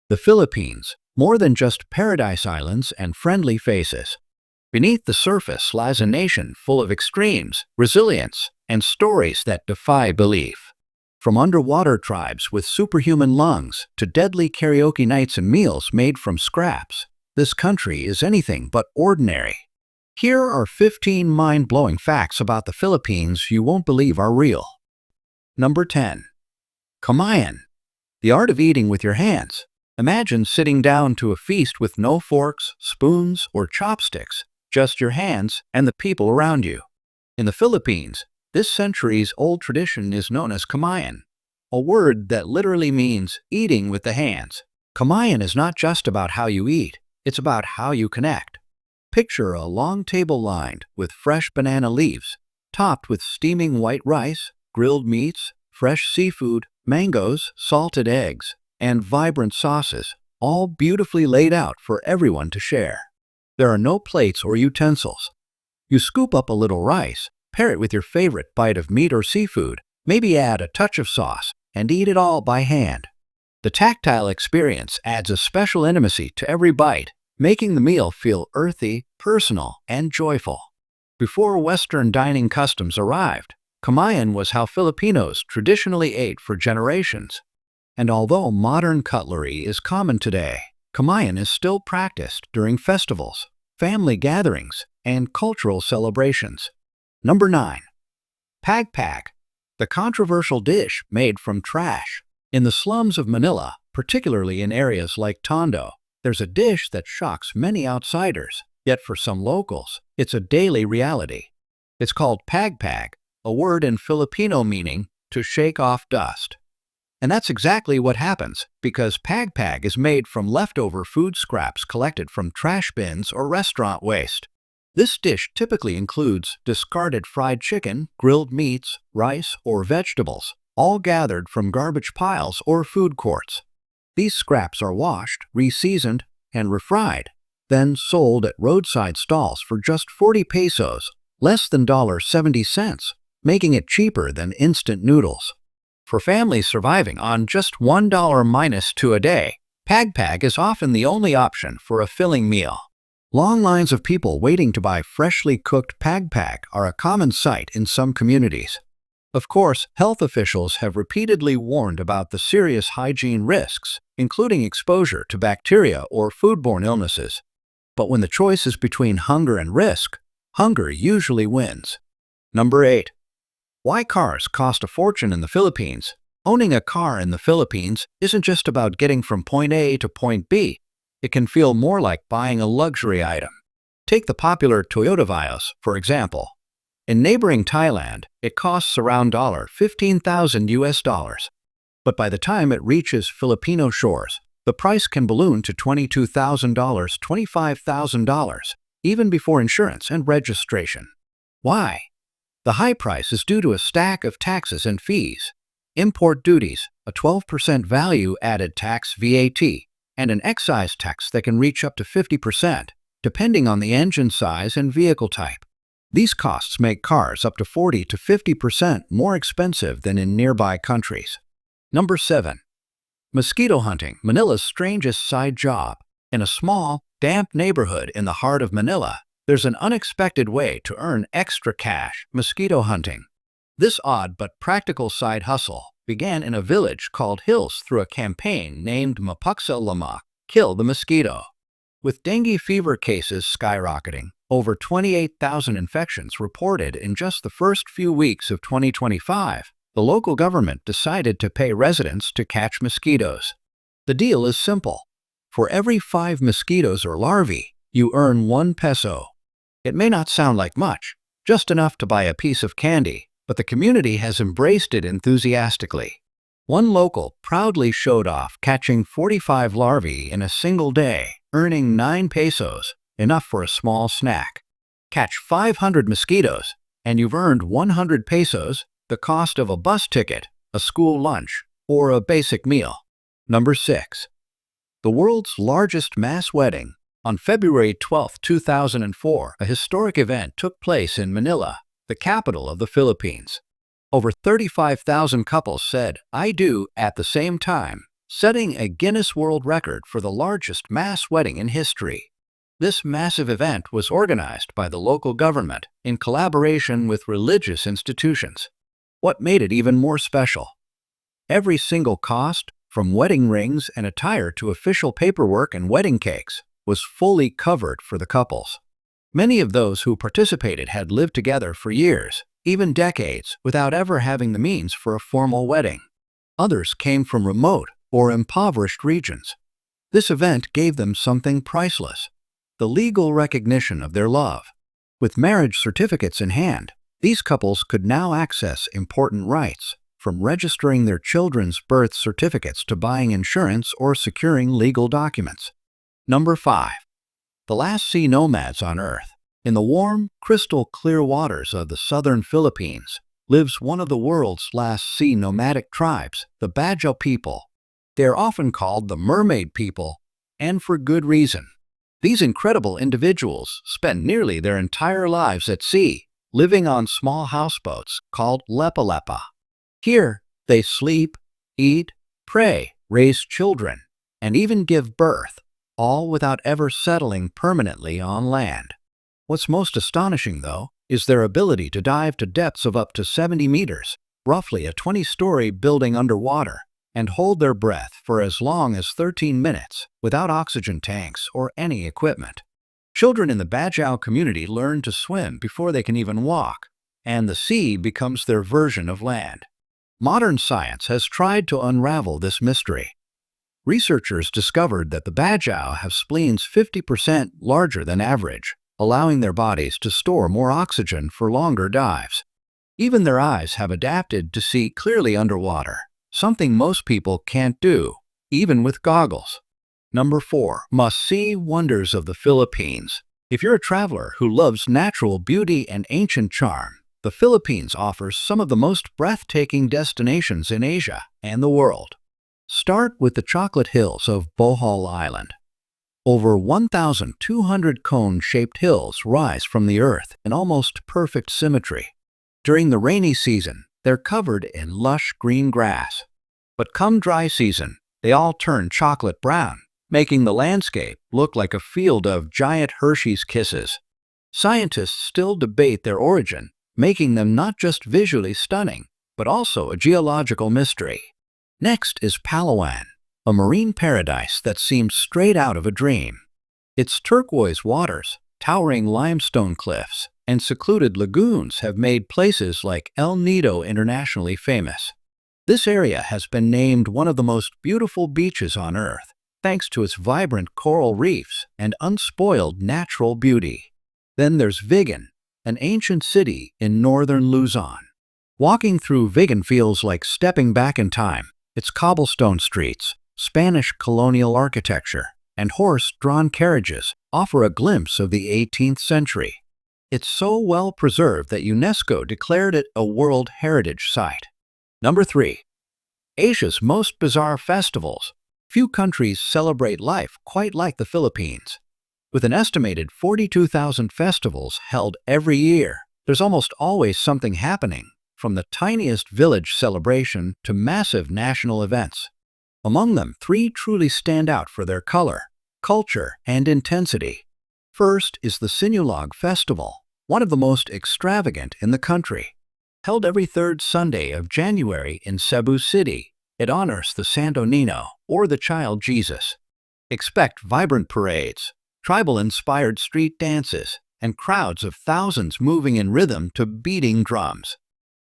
The Philippines, more than just paradise islands and friendly faces. Beneath the surface lies a nation full of extremes, resilience, and stories that defy belief. From underwater tribes with superhuman lungs to deadly karaoke nights and meals made from scraps, this country is anything but ordinary. Here are 15 mind-blowing facts about the Philippines you won't believe are real. Number 10. Kamayan. The art of eating with your hands. Imagine sitting down to a feast with no forks, spoons, or chopsticks, just your hands and the people around you. In the Philippines, this centuries-old tradition is known as kamayan, a word that literally means eating with the hands. Kamayan is not just about how you eat, it's about how you connect. Picture a long table lined with fresh banana leaves, topped with steaming white rice, grilled meats, fresh seafood, mangoes, salted eggs, and vibrant sauces, all beautifully laid out for everyone to share. There are no plates or utensils. You scoop up a little rice, pair it with your favorite bite of meat or seafood, maybe add a touch of sauce, and eat it all by hand. The tactile experience adds a special intimacy to every bite, making the meal feel earthy, personal, and joyful. Before Western dining customs arrived, kamayan was how Filipinos traditionally ate for generations. And although modern cutlery is common today, kamayan is still practiced during festivals, family gatherings, and cultural celebrations. Number 9. Pagpag, the controversial dish made from trash. In the slums of Manila, particularly in areas like Tondo, there's a dish that shocks many outsiders, yet for some locals, it's a daily reality. It's called pagpag, a word in Filipino meaning to shake off dust. And that's exactly what happens, because pagpag is made from leftover food scraps collected from trash bins or restaurant waste. This dish typically includes discarded fried chicken, grilled meats, rice, or vegetables, all gathered from garbage piles or food courts. These scraps are washed, re-seasoned, and refried, then sold at roadside stalls for just 40 pesos, less than $0.70, making it cheaper than instant noodles. For families surviving on just $1 - a day, pagpag is often the only option for a filling meal. Long lines of people waiting to buy freshly cooked pagpag are a common sight in some communities. Of course, health officials have repeatedly warned about the serious hygiene risks, including exposure to bacteria or foodborne illnesses. But when the choice is between hunger and risk, hunger usually wins. Number 8. Why cars cost a fortune in the Philippines? Owning a car in the Philippines isn't just about getting from point A to point B. It can feel more like buying a luxury item. Take the popular Toyota Vios, for example. In neighboring Thailand, it costs around $15,000. But by the time it reaches Filipino shores, the price can balloon to $22,000, $25,000, even before insurance and registration. Why? The high price is due to a stack of taxes and fees. Import duties, a 12% value-added tax VAT, and an excise tax that can reach up to 50%, depending on the engine size and vehicle type. These costs make cars up to 40 to 50% more expensive than in nearby countries. Number 7. Mosquito hunting, Manila's strangest side job. In a small, damp neighborhood in the heart of Manila, there's an unexpected way to earn extra cash: mosquito hunting. This odd but practical side hustle began in a village called Hills through a campaign named Mapuksa Lamak, Kill the Mosquito. With dengue fever cases skyrocketing, over 28,000 infections reported in just the first few weeks of 2025, the local government decided to pay residents to catch mosquitoes. The deal is simple. For every 5 mosquitoes or larvae, you earn 1 peso. It may not sound like much, just enough to buy a piece of candy, but the community has embraced it enthusiastically. One local proudly showed off catching 45 larvae in a single day, earning 9 pesos, enough for a small snack. Catch 500 mosquitoes, and you've earned 100 pesos, the cost of a bus ticket, a school lunch, or a basic meal. Number 6. The world's largest mass wedding. On February 12, 2004, a historic event took place in Manila, the capital of the Philippines. Over 35,000 couples said "I do" at the same time, setting a Guinness World Record for the largest mass wedding in history. This massive event was organized by the local government in collaboration with religious institutions. What made it even more special? Every single cost, from wedding rings and attire to official paperwork and wedding cakes, was fully covered for the couples. Many of those who participated had lived together for years, even decades, without ever having the means for a formal wedding. Others came from remote or impoverished regions. This event gave them something priceless: the legal recognition of their love. With marriage certificates in hand, these couples could now access important rights, from registering their children's birth certificates to buying insurance or securing legal documents. Number 5. The last sea nomads on Earth. In the warm, crystal-clear waters of the southern Philippines lives one of the world's last sea nomadic tribes, the Bajau people. They are often called the mermaid people, and for good reason. These incredible individuals spend nearly their entire lives at sea, living on small houseboats called lepa-lepa. Here, they sleep, eat, pray, raise children, and even give birth, all without ever settling permanently on land. What's most astonishing, though, is their ability to dive to depths of up to 70 meters, roughly a 20-story building underwater, and hold their breath for as long as 13 minutes without oxygen tanks or any equipment. Children in the Bajau community learn to swim before they can even walk, and the sea becomes their version of land. Modern science has tried to unravel this mystery. Researchers discovered that the Bajau have spleens 50% larger than average, allowing their bodies to store more oxygen for longer dives. Even their eyes have adapted to see clearly underwater, something most people can't do, even with goggles. Number 4. Must-see wonders of the Philippines. If you're a traveler who loves natural beauty and ancient charm, the Philippines offers some of the most breathtaking destinations in Asia and the world. Start with the chocolate hills of Bohol Island. Over 1,200 cone-shaped hills rise from the earth in almost perfect symmetry. During the rainy season, they're covered in lush green grass. But come dry season, they all turn chocolate brown, making the landscape look like a field of giant Hershey's Kisses. Scientists still debate their origin, making them not just visually stunning, but also a geological mystery. Next is Palawan, a marine paradise that seems straight out of a dream. Its turquoise waters, towering limestone cliffs, and secluded lagoons have made places like El Nido internationally famous. This area has been named one of the most beautiful beaches on Earth, thanks to its vibrant coral reefs and unspoiled natural beauty. Then there's Vigan, an ancient city in northern Luzon. Walking through Vigan feels like stepping back in time. Its cobblestone streets, Spanish colonial architecture, and horse-drawn carriages offer a glimpse of the 18th century. It's so well preserved that UNESCO declared it a World Heritage Site. Number 3. Asia's most bizarre festivals. Few countries celebrate life quite like the Philippines. With an estimated 42,000 festivals held every year, there's almost always something happening, from the tiniest village celebration to massive national events. Among them, 3 truly stand out for their color, culture, and intensity. First is the Sinulog Festival, one of the most extravagant in the country. Held every third Sunday of January in Cebu City, it honors the Santo Niño, or the Child Jesus. Expect vibrant parades, tribal-inspired street dances, and crowds of thousands moving in rhythm to beating drums.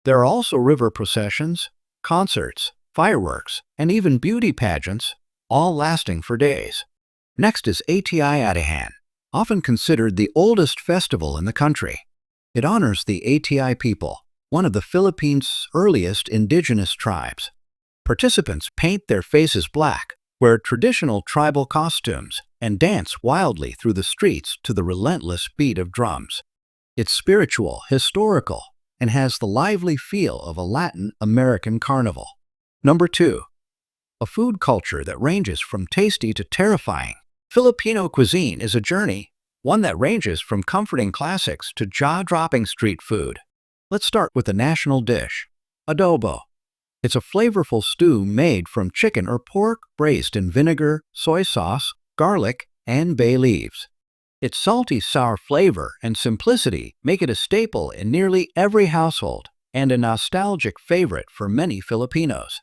There are also river processions, concerts, fireworks, and even beauty pageants, all lasting for days. Next is ATI Atihan, often considered the oldest festival in the country. It honors the ATI people, one of the Philippines' earliest indigenous tribes. Participants paint their faces black, wear traditional tribal costumes, and dance wildly through the streets to the relentless beat of drums. It's spiritual, historical, and has the lively feel of a Latin American carnival. Number 2. A food culture that ranges from tasty to terrifying. Filipino cuisine is a journey, one that ranges from comforting classics to jaw-dropping street food. Let's start with the national dish, adobo. It's a flavorful stew made from chicken or pork braised in vinegar, soy sauce, garlic, and bay leaves. Its salty, sour flavor and simplicity make it a staple in nearly every household and a nostalgic favorite for many Filipinos.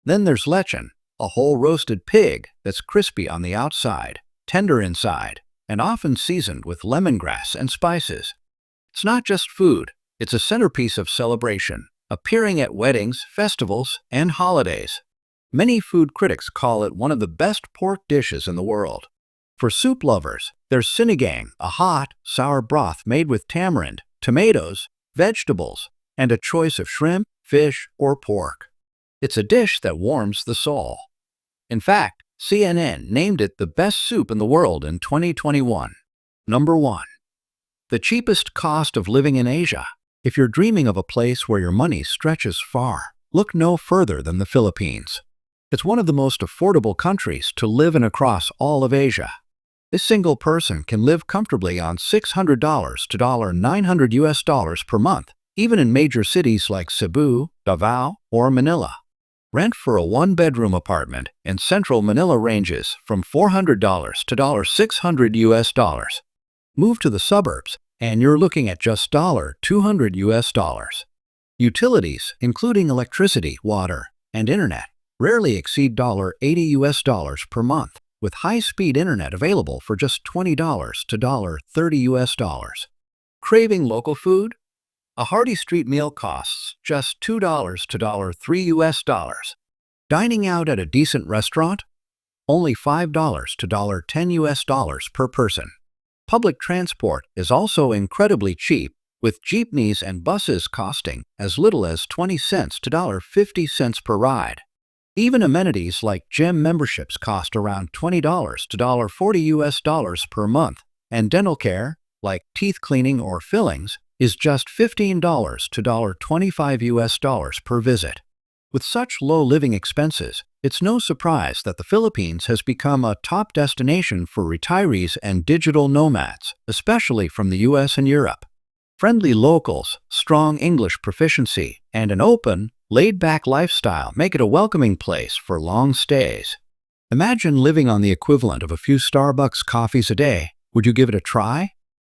Then there's lechon, a whole roasted pig that's crispy on the outside, tender inside, and often seasoned with lemongrass and spices. It's not just food, it's a centerpiece of celebration, appearing at weddings, festivals, and holidays. Many food critics call it one of the best pork dishes in the world. For soup lovers, there's sinigang, a hot, sour broth made with tamarind, tomatoes, vegetables, and a choice of shrimp, fish, or pork. It's a dish that warms the soul. In fact, CNN named it the best soup in the world in 2021. Number 1. The cheapest cost of living in Asia. If you're dreaming of a place where your money stretches far, look no further than the Philippines. It's one of the most affordable countries to live in across all of Asia. A single person can live comfortably on $600 to $900 per month, even in major cities like Cebu, Davao, or Manila. Rent for a one-bedroom apartment in central Manila ranges from $400 to $600. Move to the suburbs, and you're looking at just $200. Utilities, including electricity, water, and internet, rarely exceed $80 per month, with high-speed internet available for just $20 to $30. Craving local food? A hearty street meal costs just $2 to $3. Dining out at a decent restaurant? Only $5 to $10 per person. Public transport is also incredibly cheap, with jeepneys and buses costing as little as 20 cents to 50 cents per ride. Even amenities like gym memberships cost around $20 to $40 per month, and dental care, like teeth cleaning or fillings, is just $15 to $25 per visit. With such low living expenses, it's no surprise that the Philippines has become a top destination for retirees and digital nomads, especially from the US and Europe. Friendly locals, strong English proficiency, and an open, laid-back lifestyle make it a welcoming place for long stays. Imagine living on the equivalent of a few Starbucks coffees a day. Would you give it a try?